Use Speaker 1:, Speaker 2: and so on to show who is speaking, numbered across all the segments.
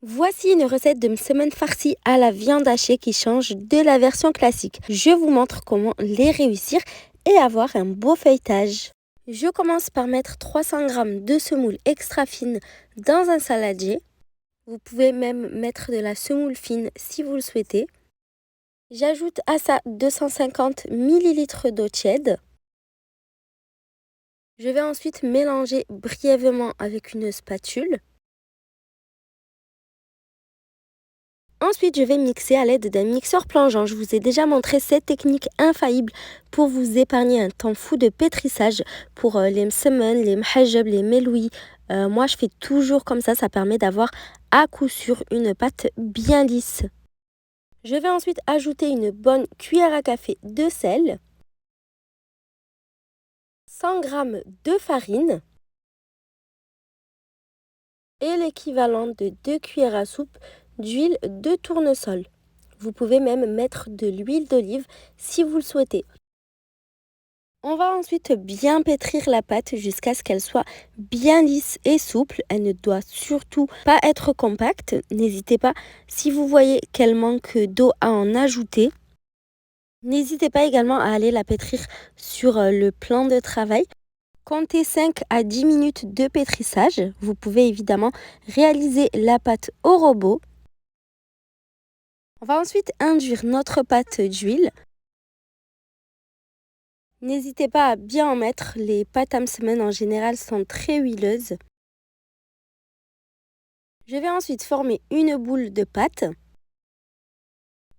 Speaker 1: Voici une recette de msemen farci à la viande hachée qui change de la version classique. Je vous montre comment les réussir et avoir un beau feuilletage. Je commence par mettre 300 g de semoule extra fine dans un saladier. Vous pouvez même mettre de la semoule fine si vous le souhaitez. J'ajoute à ça 250 ml d'eau tiède. Je vais ensuite mélanger brièvement avec une spatule. Ensuite, je vais mixer à l'aide d'un mixeur plongeant. Je vous ai déjà montré cette technique infaillible pour vous épargner un temps fou de pétrissage pour les msemen, les mhajeb, les meloui. Moi, je fais toujours comme ça permet d'avoir à coup sûr une pâte bien lisse. Je vais ensuite ajouter une bonne cuillère à café de sel, 100 g de farine et l'équivalent de 2 cuillères à soupe d'huile de tournesol. Vous pouvez même mettre de l'huile d'olive si vous le souhaitez. On va ensuite bien pétrir la pâte jusqu'à ce qu'elle soit bien lisse et souple. Elle ne doit surtout pas être compacte. N'hésitez pas, si vous voyez qu'elle manque d'eau, à en ajouter. N'hésitez pas également à aller la pétrir sur le plan de travail. Comptez 5 à 10 minutes de pétrissage. Vous pouvez évidemment réaliser la pâte au robot. On va ensuite induire notre pâte d'huile. N'hésitez pas à bien en mettre, les pâtes à msemen en général sont très huileuses. Je vais ensuite former une boule de pâte.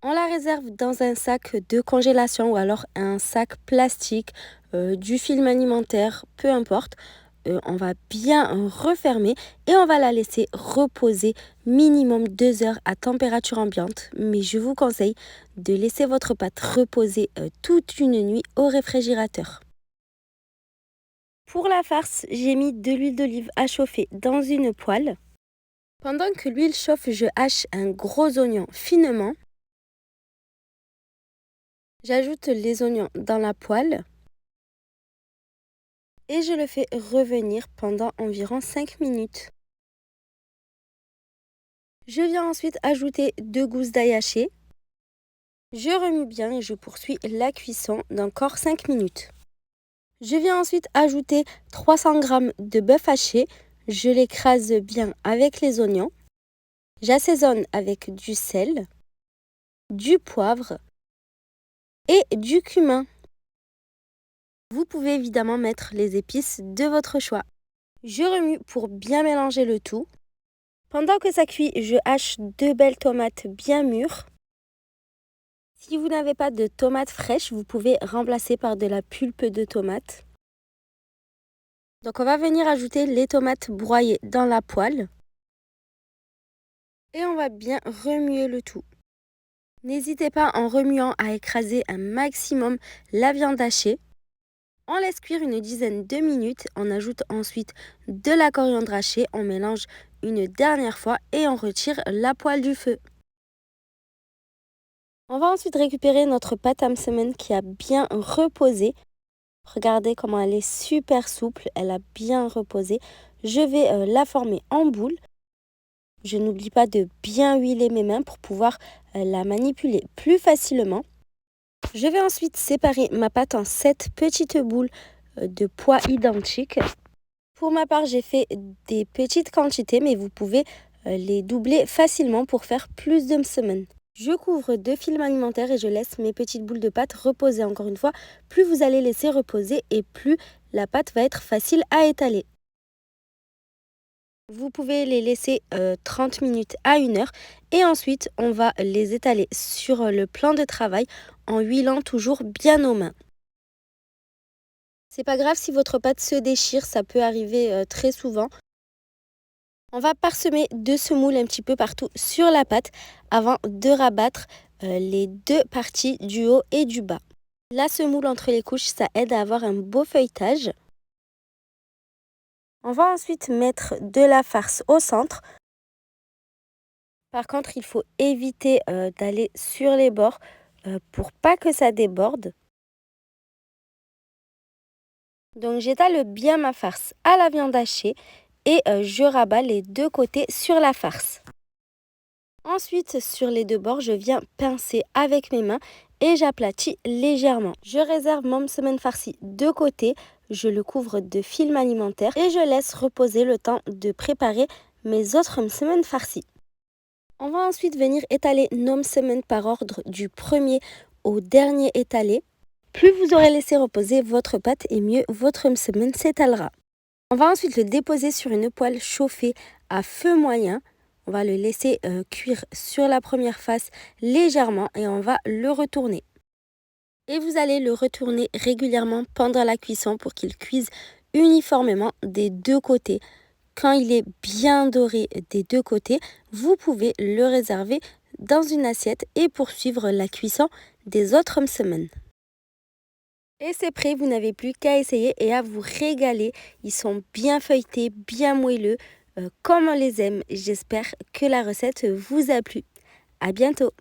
Speaker 1: On la réserve dans un sac de congélation ou alors un sac plastique, du film alimentaire, peu importe. On va bien refermer et on va la laisser reposer minimum 2 heures à température ambiante. Mais je vous conseille de laisser votre pâte reposer toute une nuit au réfrigérateur. Pour la farce, j'ai mis de l'huile d'olive à chauffer dans une poêle. Pendant que l'huile chauffe, je hache un gros oignon finement. J'ajoute les oignons dans la poêle et je le fais revenir pendant environ 5 minutes. Je viens ensuite ajouter 2 gousses d'ail hachées. Je remue bien et je poursuis la cuisson d'encore 5 minutes. Je viens ensuite ajouter 300 g de bœuf haché. Je l'écrase bien avec les oignons. J'assaisonne avec du sel, du poivre et du cumin. Vous pouvez évidemment mettre les épices de votre choix. Je remue pour bien mélanger le tout. Pendant que ça cuit, je hache 2 belles tomates bien mûres. Si vous n'avez pas de tomates fraîches, vous pouvez remplacer par de la pulpe de tomate. Donc on va venir ajouter les tomates broyées dans la poêle. Et on va bien remuer le tout. N'hésitez pas en remuant à écraser un maximum la viande hachée. On laisse cuire une dizaine de minutes. On ajoute ensuite de la coriandre hachée. On mélange une dernière fois et on retire la poêle du feu. On va ensuite récupérer notre pâte à msemen qui a bien reposé. Regardez comment elle est super souple, elle a bien reposé. Je vais la former en boule. Je n'oublie pas de bien huiler mes mains pour pouvoir la manipuler plus facilement. Je vais ensuite séparer ma pâte en 7 petites boules de poids identiques. Pour ma part, j'ai fait des petites quantités, mais vous pouvez les doubler facilement pour faire plus de msemen. Je couvre de film alimentaire et je laisse mes petites boules de pâte reposer. Encore une fois, plus vous allez laisser reposer et plus la pâte va être facile à étaler. Vous pouvez les laisser 30 minutes à 1 heure et ensuite on va les étaler sur le plan de travail en huilant toujours bien aux mains. C'est pas grave si votre pâte se déchire, ça peut arriver très souvent. On va parsemer de semoule un petit peu partout sur la pâte avant de rabattre les deux parties du haut et du bas. La semoule entre les couches, ça aide à avoir un beau feuilletage. On va ensuite mettre de la farce au centre. Par contre, il faut éviter d'aller sur les bords pour pas que ça déborde. Donc j'étale bien ma farce à la viande hachée et je rabats les deux côtés sur la farce. Ensuite, sur les deux bords, je viens pincer avec mes mains et j'aplatis légèrement. Je réserve mon semaine farci de côté, je le couvre de film alimentaire et je laisse reposer le temps de préparer mes autres semaines farcies. On va ensuite venir étaler nos semaines par ordre du premier au dernier étalé. Plus vous aurez laissé reposer votre pâte et mieux votre semaine s'étalera. On va ensuite le déposer sur une poêle chauffée à feu moyen. On va le laisser cuire sur la première face légèrement et on va le retourner. Et vous allez le retourner régulièrement pendant la cuisson pour qu'il cuise uniformément des deux côtés. Quand il est bien doré des deux côtés, vous pouvez le réserver dans une assiette et poursuivre la cuisson des autres semaines. Et c'est prêt, vous n'avez plus qu'à essayer et à vous régaler. Ils sont bien feuilletés, bien moelleux, comme on les aime. J'espère que la recette vous a plu. À bientôt!